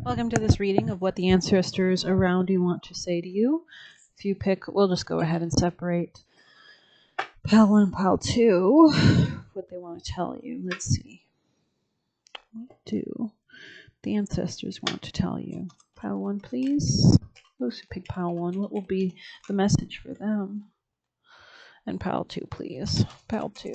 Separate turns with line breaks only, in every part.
Welcome to this reading of what the ancestors around you want to say to you. If you pick, we'll just go ahead and separate pile 1 and pile 2, what they want to tell you. Let's see. What do the ancestors want to tell you? Pile 1, please. Those who pick pile 1, what will be the message for them? And pile 2, please. Pile 2.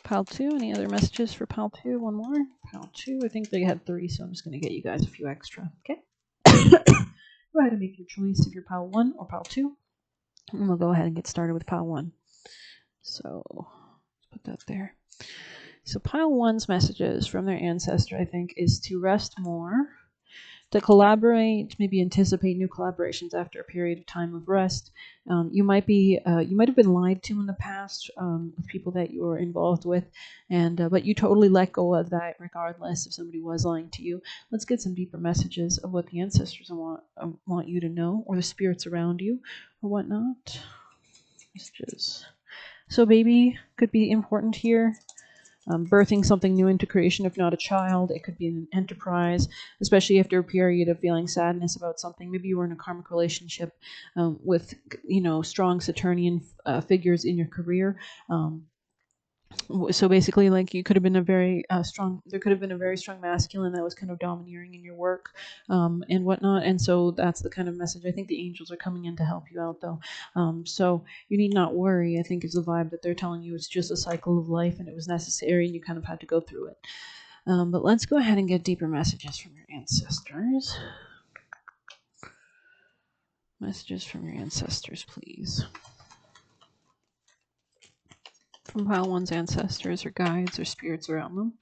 Pile 2, any other messages for pile 2? One more. Pile 2, I think they had 3, so I'm just going to get you guys a few extra. Okay? Go ahead and make your choice if you're pile 1 or pile 2. And we'll go ahead and get started with pile 1. So, let's put that there. So pile 1's messages from their ancestor, I think, is to rest more, to collaborate, maybe anticipate new collaborations after a period of time of rest. You might have been lied to in the past with people that you were involved with, and but you totally let go of that regardless if somebody was lying to you. Let's get some deeper messages of what the ancestors want you to know, or the spirits around you, or whatnot. Messages. So baby could be important here. Birthing something new into creation, if not a child. It could be an enterprise, especially after a period of feeling sadness about something. Maybe you were in a karmic relationship with, strong Saturnian figures in your career. So basically, like, you could have been a very there could have been a very strong masculine that was kind of domineering in your work and whatnot. And so that's the kind of message. I think the angels are coming in to help you out, though. So you need not worry, I think, is the vibe that they're telling you. It's just a cycle of life, and it was necessary, and you kind of had to go through it. But let's go ahead and get deeper messages from your ancestors. Messages from your ancestors, please. From pile 1's ancestors or guides or spirits around them.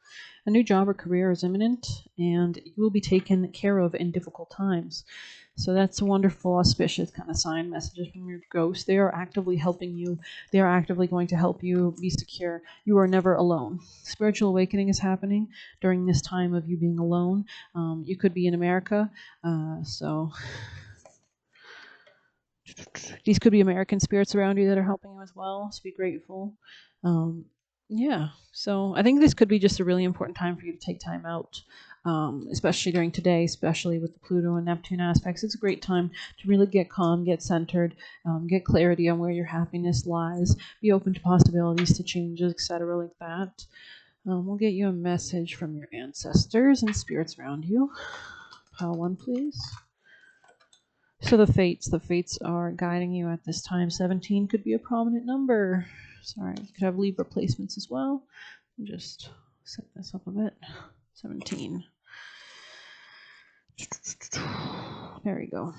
A new job or career is imminent, and you will be taken care of in difficult times. So that's a wonderful, auspicious kind of sign. Messages from your ghost. They are actively helping you. They are actively going to help you be secure. You are never alone. Spiritual awakening is happening during this time of you being alone. You could be in America, so these could be American spirits around you that are helping you as well, so be grateful. Yeah, so I think this could be just a really important time for you to take time out, especially during today, especially with the Pluto and Neptune aspects. It's a great time to really get calm, get centered, get clarity on where your happiness lies, be open to possibilities, to changes, etc. like that. We'll get you a message from your ancestors and spirits around you. Pile 1, please. So the fates are guiding you at this time. 17 could be a prominent number. Sorry, you could have Libra placements as well. Just set this up a bit. 17. There we go.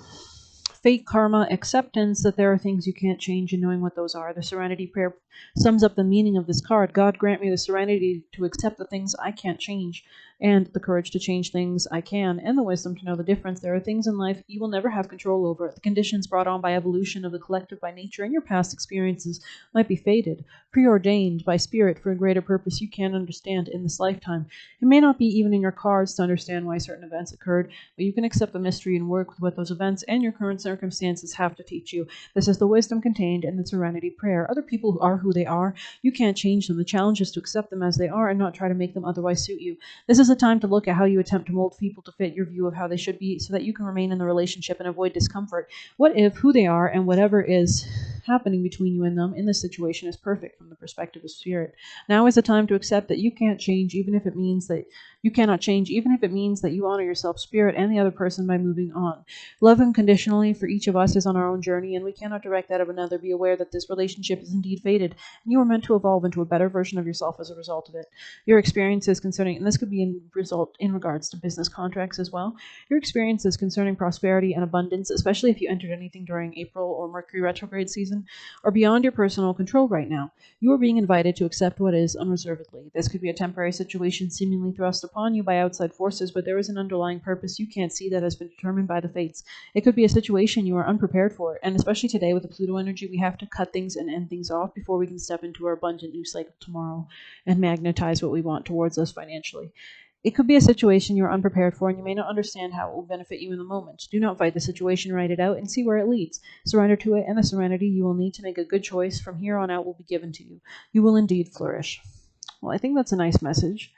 Fate, karma, acceptance that there are things you can't change, and knowing what those are. The Serenity Prayer sums up the meaning of this card. God, grant me the serenity to accept the things I can't change, and the courage to change things I can, and the wisdom to know the difference. There are things in life you will never have control over. The conditions brought on by evolution of the collective by nature and your past experiences might be fated, preordained by spirit for a greater purpose you can't understand in this lifetime. It may not be even in your cards to understand why certain events occurred, but you can accept the mystery and work with what those events and your current circumstances have to teach you. This is the wisdom contained in the Serenity Prayer. Other people are who they are. You can't change them. The challenge is to accept them as they are and not try to make them otherwise suit you. This is a time to look at how you attempt to mold people to fit your view of how they should be so that you can remain in the relationship and avoid discomfort. What if who they are and whatever is happening between you and them in this situation is perfect from the perspective of spirit? Now is the time to accept that you can't change, even if it means that you cannot change, even if it means that you honor yourself, spirit, and the other person by moving on. Love unconditionally for each of us is on our own journey, and we cannot direct that of another. Be aware that this relationship is indeed fated, and you are meant to evolve into a better version of yourself as a result of it. Your experiences concerning, and this could be in regards to business contracts as well, your experiences concerning prosperity and abundance, especially if you entered anything during April or Mercury retrograde season, are beyond your personal control right now. You are being invited to accept what is unreservedly. This could be a temporary situation seemingly thrust upon you by outside forces, but there is an underlying purpose you can't see that has been determined by the fates. It could be a situation you are unprepared for, and especially today with the Pluto energy, we have to cut things and end things off before we can step into our abundant new cycle tomorrow and magnetize what we want towards us financially. It could be a situation you're unprepared for, and you may not understand how it will benefit you in the moment. Do not fight the situation, write it out, and see where it leads. Surrender to it, and the serenity you will need to make a good choice from here on out will be given to you. You will indeed flourish. Well, I think that's a nice message.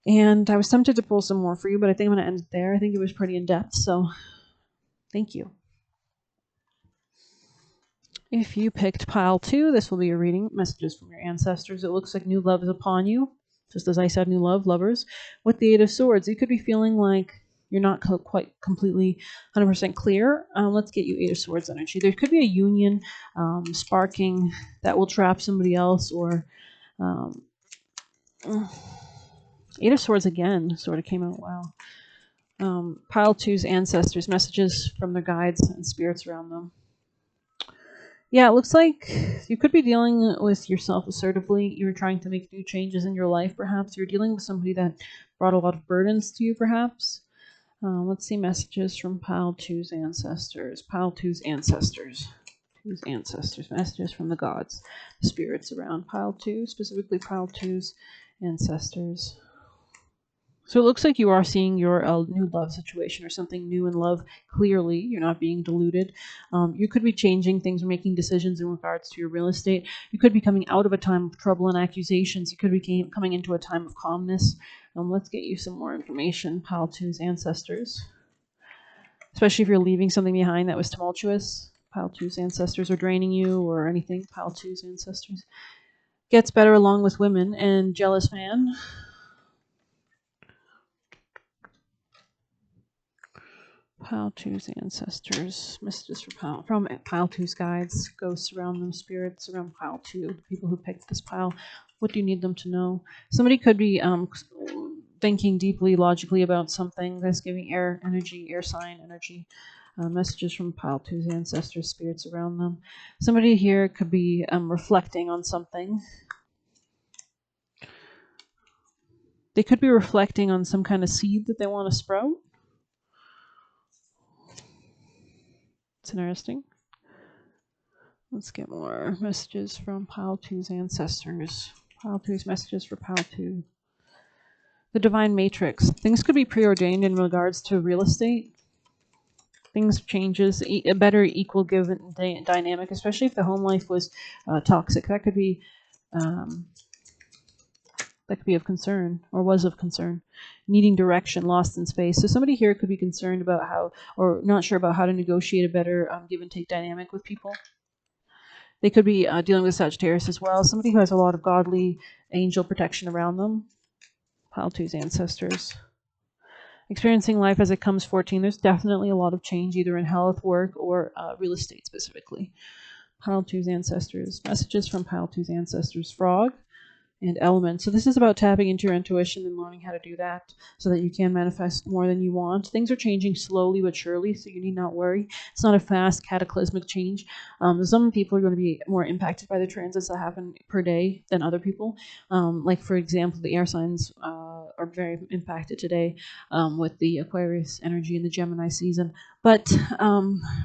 And I was tempted to pull some more for you, but I think I'm going to end it there. I think it was pretty in-depth, so thank you. If you picked pile 2, this will be your reading, messages from your ancestors. It looks like new love is upon you, just as I said, new love, lovers. With the 8 of Swords, you could be feeling like you're not quite completely 100% clear. Let's get you 8 of Swords energy. There could be a union sparking that will trap somebody else, or 8 of Swords again sort of came out. Wow. Pile 2's ancestors, messages from their guides and spirits around them. Yeah, it looks like you could be dealing with yourself assertively. You're trying to make new changes in your life, perhaps. You're dealing with somebody that brought a lot of burdens to you, perhaps. Let's see messages from Pile 2's ancestors. Pile 2's ancestors. 2's ancestors. Messages from the gods, the spirits around Pile 2, specifically Pile 2's ancestors. So it looks like you are seeing your new love situation or something new in love clearly. You're not being deluded. You could be changing things or making decisions in regards to your real estate. You could be coming out of a time of trouble and accusations. You could be coming into a time of calmness. Let's get you some more information, Pile 2's ancestors. Especially if you're leaving something behind that was tumultuous. Pile 2's ancestors are draining you or anything. Pile 2's ancestors. Gets better along with women and jealous man. Pile 2's ancestors, messages from Pile 2's guides, ghosts around them, spirits around Pile 2, people who picked this pile. What do you need them to know? Somebody could be thinking deeply, logically about something. That's giving air energy, air sign energy. Messages from Pile 2's ancestors, spirits around them. Somebody here could be reflecting on something. They could be reflecting on some kind of seed that they want to sprout. It's interesting. Let's get more messages from Pile 2's ancestors. Pile 2's messages for Pile 2. The Divine Matrix. Things could be preordained in regards to real estate. Things changes, a better equal give dynamic, especially if the home life was toxic. That could be of concern, or was of concern. Needing direction, lost in space. So somebody here could be concerned about how, or not sure about how to negotiate a better give and take dynamic with people. They could be dealing with Sagittarius as well. Somebody who has a lot of godly angel protection around them. Pile 2's ancestors. Experiencing life as it comes 14. There's definitely a lot of change either in health, work, or real estate specifically. Pile 2's ancestors. Messages from Pile 2's ancestors. Frog and element. So this is about tapping into your intuition and learning how to do that so that you can manifest more than you want. Things are changing slowly but surely, so you need not worry. It's not a fast cataclysmic change. Some people are going to be more impacted by the transits that happen per day than other people. Like, for example, the air signs are very impacted today with the Aquarius energy and the Gemini season. But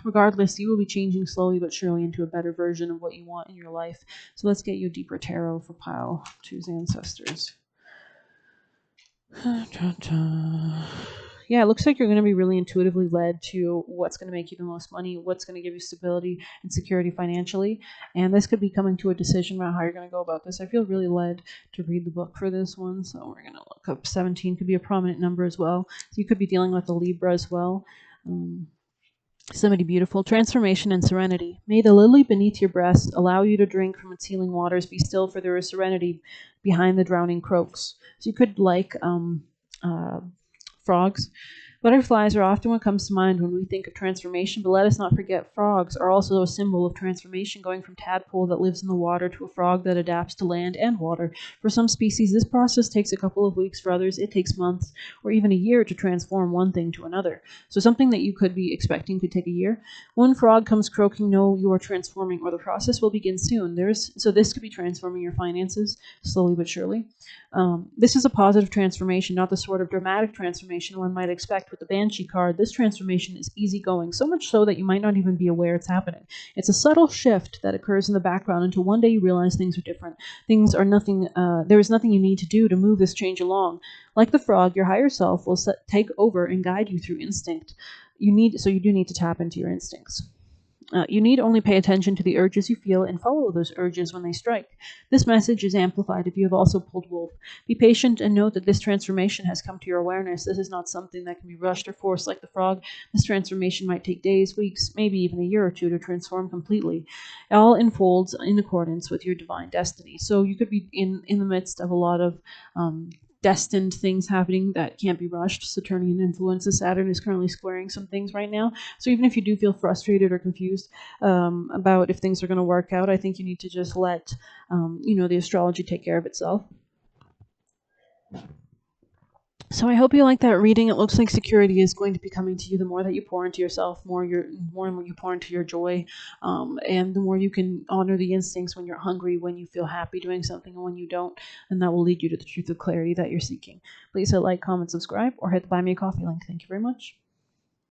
regardless, you will be changing slowly but surely into a better version of what you want in your life. So let's get you a deeper tarot for Pile 2's ancestors. Yeah, it looks like you're going to be really intuitively led to what's going to make you the most money, what's going to give you stability and security financially. And this could be coming to a decision about how you're going to go about this. I feel really led to read the book for this one. So we're going to look up 17, could be a prominent number as well. So you could be dealing with a Libra as well. Somebody beautiful. Transformation and serenity. May the lily beneath your breast allow you to drink from its healing waters. Be still, for there is serenity behind the drowning croaks. So you could like frogs. Butterflies are often what comes to mind when we think of transformation, but let us not forget frogs are also a symbol of transformation, going from tadpole that lives in the water to a frog that adapts to land and water. For some species, this process takes a couple of weeks. For others, it takes months or even a year to transform one thing to another. So something that you could be expecting could take a year. When frog comes croaking, know you are transforming, or the process will begin soon. So this could be transforming your finances slowly but surely. This is a positive transformation, not the sort of dramatic transformation one might expect with the Banshee card. This transformation is easygoing, so much so that you might not even be aware it's happening. It's a subtle shift that occurs in the background until one day you realize things are different. Things are nothing. There is nothing you need to do to move this change along. Like the frog, your higher self will take over and guide you through instinct. You do need to tap into your instincts. You need only pay attention to the urges you feel and follow those urges when they strike. This message is amplified if you have also pulled wolf. Be patient and note that this transformation has come to your awareness. This is not something that can be rushed or forced like the frog. This transformation might take days, weeks, maybe even a year or two to transform completely. It all unfolds in accordance with your divine destiny. So you could be in the midst of a lot of destined things happening that can't be rushed. Saturnian influences. Saturn is currently squaring some things right now. So even if you do feel frustrated or confused about if things are going to work out, I think you need to just let the astrology take care of itself. So I hope you like that reading. It looks like security is going to be coming to you the more that you pour into yourself, more and you pour into your joy, and the more you can honor the instincts when you're hungry, when you feel happy doing something, and when you don't, and that will lead you to the truth of clarity that you're seeking. Please hit like, comment, subscribe, or hit the Buy Me a Coffee link. Thank you very much.